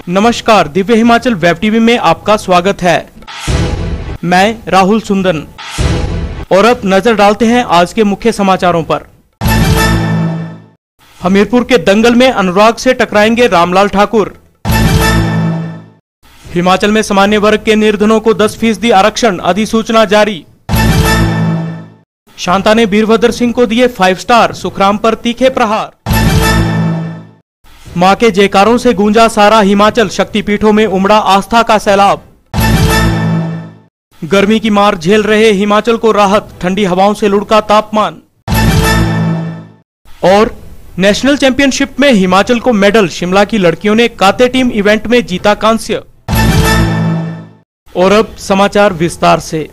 नमस्कार, Divya Himachal web TV में आपका स्वागत है। मैं राहुल सुंदन और अब नजर डालते हैं आज के मुख्य समाचारों पर। हमीरपुर के दंगल में अनुराग से टकराएंगे रामलाल ठाकुर। हिमाचल में सामान्य वर्ग के निर्धनों को 10% आरक्षण, अधिसूचना जारी। शांता ने वीरभद्र सिंह को दिए 5 स्टार, सुखराम पर तीखे प्रहार। मां के जयकारों से गूंजा सारा हिमाचल, शक्तिपीठों में उमड़ा आस्था का सैलाब। गर्मी की मार झेल रहे हिमाचल को राहत, ठंडी हवाओं से लुढ़का तापमान। और नेशनल चैंपियनशिप में हिमाचल को मेडल, शिमला की लड़कियों ने काते टीम इवेंट में जीता कांस्य। और अब समाचार विस्तार से।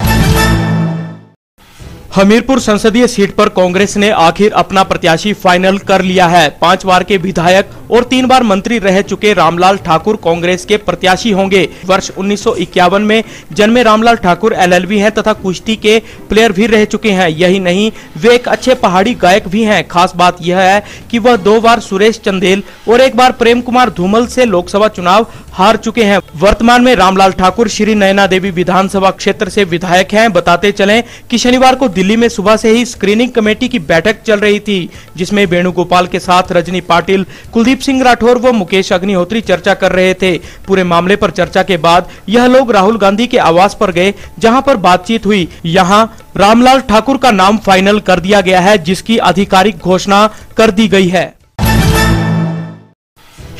हमीरपुर संसदीय सीट पर कांग्रेस ने आखिर अपना प्रत्याशी फाइनल कर लिया है। 5 बार के विधायक और 3 बार मंत्री रह चुके रामलाल ठाकुर कांग्रेस के प्रत्याशी होंगे। वर्ष 1951 में जन्मे रामलाल ठाकुर LLB हैं तथा कुश्ती के प्लेयर भी रह चुके हैं। यही नहीं, वे एक अच्छे पहाड़ी गायक भी हैं। खास बात यह है कि वह 2 बार सुरेश चंदेल और 1 बार प्रेम कुमार धूमल से लोकसभा चुनाव हार चुके हैं। वर्तमान में रामलाल ठाकुर श्री नयना देवी विधानसभा क्षेत्र से विधायक हैं। बताते चलें कि शनिवार को दिल्ली में सुबह से ही स्क्रीनिंग कमेटी की बैठक चल रही थी, जिसमें वेणुगोपाल के साथ रजनी पाटिल, कुलदीप सिंह राठौर व मुकेश अग्निहोत्री चर्चा कर रहे थे। पूरे मामले पर चर्चा के बाद यह लोग राहुल गांधी के आवास पर गए, जहां पर बातचीत हुई। यहां रामलाल ठाकुर का नाम फाइनल कर दिया गया है, जिसकी आधिकारिक घोषणा कर दी गई है।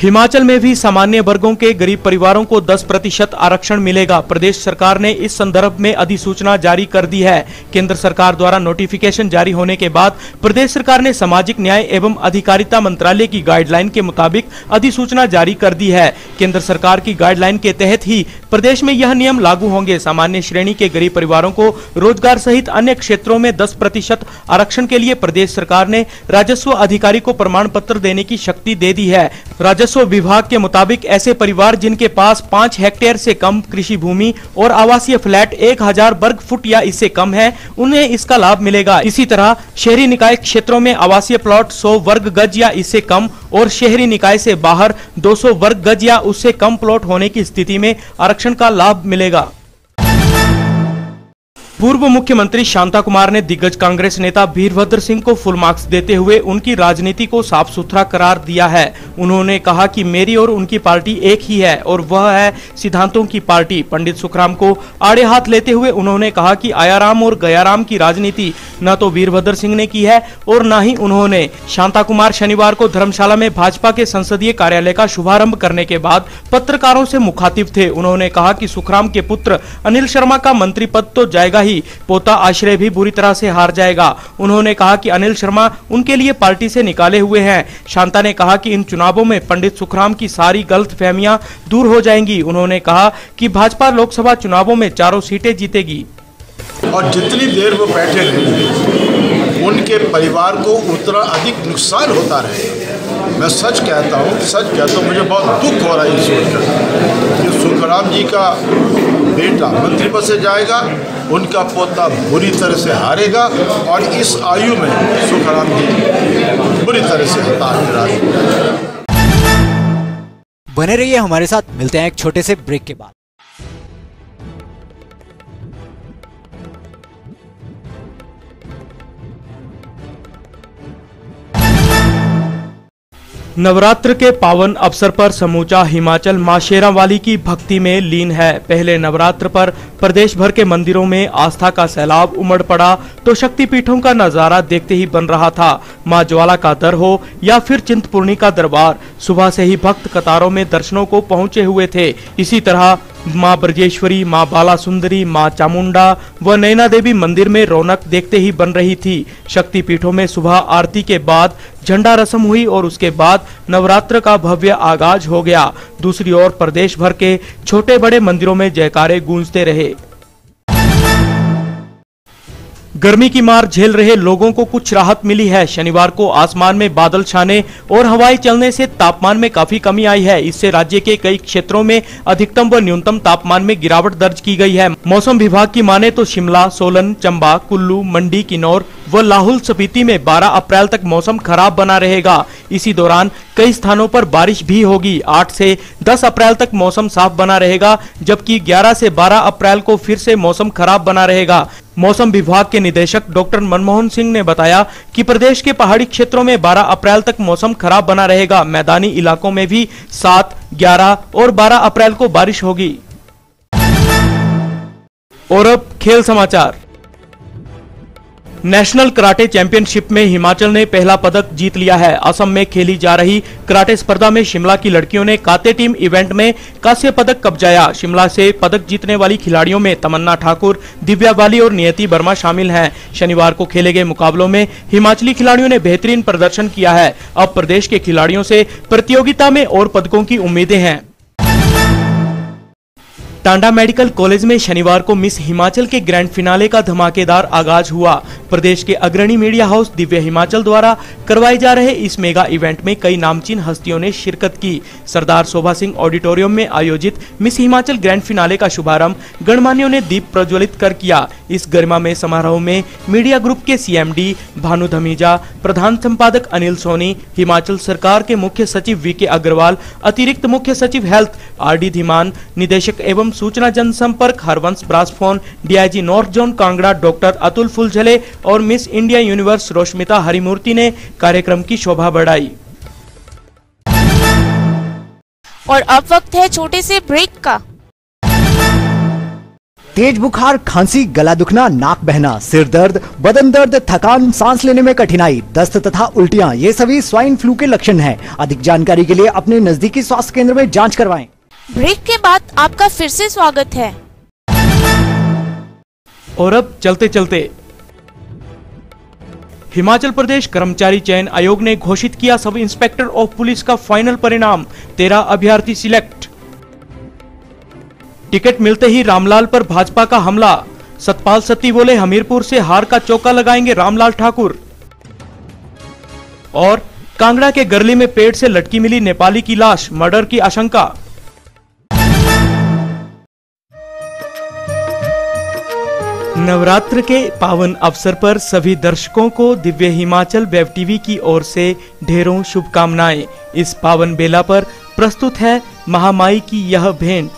हिमाचल में भी सामान्य वर्गों के गरीब परिवारों को 10% आरक्षण मिलेगा। प्रदेश सरकार ने इस संदर्भ में अधिसूचना जारी कर दी है। केंद्र सरकार द्वारा नोटिफिकेशन जारी होने के बाद प्रदेश सरकार ने सामाजिक न्याय एवं अधिकारिता मंत्रालय की गाइडलाइन के मुताबिक अधिसूचना जारी कर दी है। केंद्र सरकार की गाइडलाइन के तहत ही प्रदेश में यह नियम लागू होंगे। सामान्य श्रेणी के गरीब परिवारों को रोजगार सहित अन्य क्षेत्रों में 10% आरक्षण के लिए प्रदेश सरकार ने राजस्व अधिकारी को प्रमाण पत्र देने की शक्ति दे दी है। राजस्व विभाग के मुताबिक ऐसे परिवार जिनके पास 5 हेक्टेयर से कम कृषि भूमि और आवासीय फ्लैट 1000 वर्ग फुट या इससे कम है, उन्हें इसका लाभ मिलेगा। इसी तरह शहरी निकाय क्षेत्रों में आवासीय प्लॉट 100 वर्ग गज या इससे कम और शहरी निकाय से बाहर 200 वर्ग गज या उससे कम प्लॉट होने की स्थिति में आरक्षण का लाभ मिलेगा। पूर्व मुख्यमंत्री शांता कुमार ने दिग्गज कांग्रेस नेता वीरभद्र सिंह को फुल मार्क्स देते हुए उनकी राजनीति को साफ सुथरा करार दिया है। उन्होंने कहा कि मेरी और उनकी पार्टी एक ही है और वह है सिद्धांतों की पार्टी। पंडित सुखराम को आड़े हाथ लेते हुए उन्होंने कहा कि आयाराम और गयाराम की राजनीति न तो वीरभद्र सिंह ने की है और न ही उन्होंने। शांता कुमार शनिवार को धर्मशाला में भाजपा के संसदीय कार्यालय का शुभारंभ करने के बाद पत्रकारों से मुखातिब थे। उन्होंने कहा कि सुखराम के पुत्र अनिल शर्मा का मंत्री पद तो जाएगा ही, पोता आश्रय भी बुरी तरह से हार जाएगा। उन्होंने कहा कि अनिल शर्मा उनके लिए पार्टी से निकाले हुए हैं। शांता ने कहा कि इन चुनावों में पंडित सुखराम की सारी गलतफहमियां दूर हो जाएंगी। उन्होंने कहा कि भाजपा लोकसभा चुनावों में 4 सीटें जीतेगी। और जितनी देर वो बैठे रहे उनके परिवार को उतना अधिक नुकसान होता रहे। मैं सच कहता हूँ मुझे बहुत दुख हो रहा है ये सोचकर कि सुखराम जी का बेटा मंत्री पद से जाएगा, उनका पोता बुरी तरह से हारेगा और इस आयु में सुखराम जी बुरी तरह से हताश। बने रहिए हमारे साथ, मिलते हैं एक छोटे से ब्रेक के बाद। नवरात्र के पावन अवसर पर समूचा हिमाचल मां शेरांवाली की भक्ति में लीन है। पहले नवरात्र पर प्रदेश भर के मंदिरों में आस्था का सैलाब उमड़ पड़ा तो शक्तिपीठों का नजारा देखते ही बन रहा था। मां ज्वाला का दर हो या फिर चिंतपूर्णी का दरबार, सुबह से ही भक्त कतारों में दर्शनों को पहुंचे हुए थे। इसी तरह मां ब्रजेश्वरी, मां बाला सुंदरी, मां चामुंडा व नैना देवी मंदिर में रौनक देखते ही बन रही थी। शक्तिपीठों में सुबह आरती के बाद झंडा रस्म हुई और उसके बाद नवरात्र का भव्य आगाज हो गया। दूसरी ओर प्रदेश भर के छोटे बड़े मंदिरों में जयकारे गूंजते रहे। गर्मी की मार झेल रहे लोगों को कुछ राहत मिली है। शनिवार को आसमान में बादल छाने और हवाएं चलने से तापमान में काफी कमी आई है। इससे राज्य के कई क्षेत्रों में अधिकतम व न्यूनतम तापमान में गिरावट दर्ज की गई है। मौसम विभाग की माने तो शिमला, सोलन, चंबा, कुल्लू, मंडी, किन्नौर व लाहौल स्पीति में 12 अप्रैल तक मौसम खराब बना रहेगा। इसी दौरान कई स्थानों पर बारिश भी होगी। 8 से 10 अप्रैल तक मौसम साफ बना रहेगा, जबकि 11 से 12 अप्रैल को फिर से मौसम खराब बना रहेगा। मौसम विभाग के निदेशक डॉक्टर मनमोहन सिंह ने बताया कि प्रदेश के पहाड़ी क्षेत्रों में 12 अप्रैल तक मौसम खराब बना रहेगा। मैदानी इलाकों में भी 7, 11 और 12 अप्रैल को बारिश होगी। और अब खेल समाचार। नेशनल कराटे चैंपियनशिप में हिमाचल ने पहला पदक जीत लिया है। असम में खेली जा रही कराटे स्पर्धा में शिमला की लड़कियों ने काते टीम इवेंट में कांस्य पदक कब्जाया। शिमला से पदक जीतने वाली खिलाड़ियों में तमन्ना ठाकुर, दिव्या बाली और नियति वर्मा शामिल हैं। शनिवार को खेले गए मुकाबलों में हिमाचली खिलाड़ियों ने बेहतरीन प्रदर्शन किया है। अब प्रदेश के खिलाड़ियों से प्रतियोगिता में और पदकों की उम्मीदें हैं। टांडा मेडिकल कॉलेज में शनिवार को मिस हिमाचल के ग्रैंड फिनाले का धमाकेदार आगाज हुआ। प्रदेश के अग्रणी मीडिया हाउस दिव्य हिमाचल द्वारा करवाए जा रहे इस मेगा इवेंट में कई नामचीन हस्तियों ने शिरकत की। सरदार शोभा सिंह ऑडिटोरियम में आयोजित मिस हिमाचल ग्रैंड फिनाले का शुभारंभ गणमान्यों ने दीप प्रज्वलित कर किया। इस गरिमामय समारोह में मीडिया ग्रुप के CMD भानु धमीजा, प्रधान संपादक अनिल सोनी, हिमाचल सरकार के मुख्य सचिव VK अग्रवाल, अतिरिक्त मुख्य सचिव हेल्थ RD धीमान, निदेशक एवं सूचना जनसंपर्क हरवंश ब्रासफोन, DIG north zone Kangra doctor Atul Phuljhale और Miss India Universe Roshmita Harimurti ने कार्यक्रम की शोभा बढ़ाई। और अब वक्त है छोटे से ब्रेक का। तेज बुखार, खांसी, गला दुखना, नाक बहना, सिर दर्द, बदन दर्द, थकान, सांस लेने में कठिनाई, दस्त तथा उल्टियां, ये सभी स्वाइन फ्लू के लक्षण हैं। अधिक जानकारी के लिए अपने नजदीकी स्वास्थ्य केंद्र में जांच करवाएं। ब्रेक के बाद आपका फिर से स्वागत है। और अब चलते चलते हिमाचल प्रदेश कर्मचारी चयन आयोग ने घोषित किया सब इंस्पेक्टर ऑफ पुलिस का फाइनल परिणाम। 13 अभ्यर्थी सिलेक्ट। टिकट मिलते ही रामलाल पर भाजपा का हमला। सतपाल सत्ती बोले हमीरपुर से हार का चौका लगाएंगे रामलाल ठाकुर। और कांगड़ा के गरली में पेड़ से लटकी मिली नेपाली की लाश, मर्डर की आशंका। नवरात्र के पावन अवसर पर सभी दर्शकों को दिव्य हिमाचल वेब टीवी की ओर से ढेरों शुभकामनाएं। इस पावन बेला पर प्रस्तुत है महामाई की यह भेंट।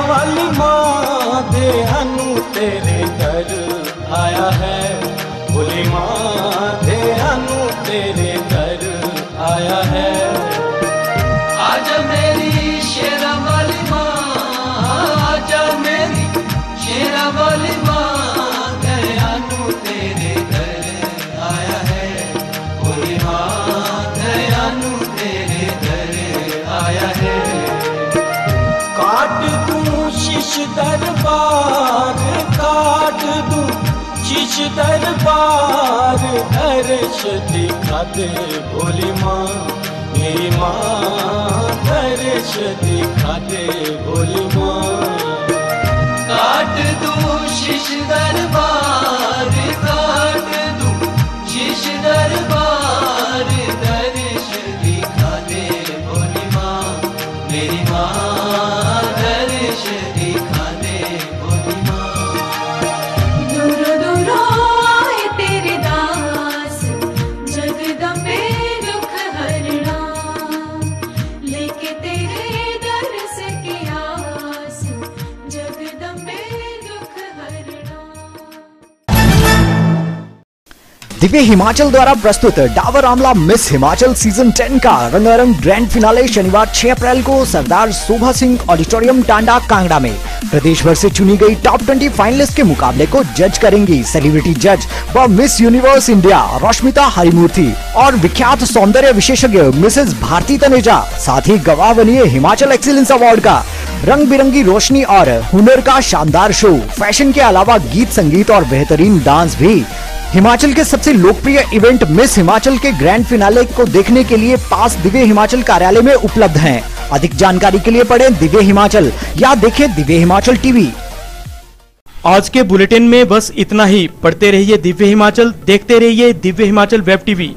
वाली माँ देहनु तेरे घर आया है, भोली माँ देहनु तेरे घर आया है। आजा मेरी शेरा वाली माँ, आजा मेरी शेरा वाली माँ, देहनु तेरे घर आया है, भोली माँ देहनु तेरे घर आया है। काट दूं शीश दरबार, काट दूं शीश दरबार, दर्श दिखा दे भोली माँ, मेरी माँ दर्श दिखा दे भोली माँ। काट दूं शीश दरबार, काट दूं शीश दरबार, दर्श दिखा दे भोली माँ, मेरी माँ दर्श दिखा दे भोली माँ। दूर दूर आए तेरे दास, जगदम्बे दुख हरना, लेके तेरे दर्श की आस, जगदम्बे दुख हरना। दिव्य हिमाचल द्वारा प्रस्तुत डाबर आमला मिस हिमाचल सीजन 10 का रंगारंग ग्रैंड फिनाले शनिवार 6 अप्रैल को सरदार शोभा सिंह ऑडिटोरियम टांडा कांगड़ा में। प्रदेश भर से चुनी गई टॉप 20 फाइनलिस्ट के मुकाबले को जज करेंगी सेलिब्रिटी जज व miss universe India Roshmita Harimurti और विख्यात सौंदर्य विशेषज्ञ मिसेस भारती तनेजा। साथ ही गवाह बनिए हिमाचल एक्सीलेंस अवार्ड का। रंग बिरंगी रोशनी और हुनर का शानदार शो, फैशन के अलावा गीत संगीत और बेहतरीन डांस भी। हिमाचल के सबसे लोकप्रिय इवेंट मिस हिमाचल के ग्रैंड फिनाले को देखने के लिए पास दिव्य हिमाचल कार्यालय में उपलब्ध हैं। अधिक जानकारी के लिए पढ़ें दिव्य हिमाचल या देखें दिव्य हिमाचल टीवी। आज के बुलेटिन में बस इतना ही। पढ़ते रहिए दिव्य हिमाचल, देखते रहिए दिव्य हिमाचल वेब टीवी।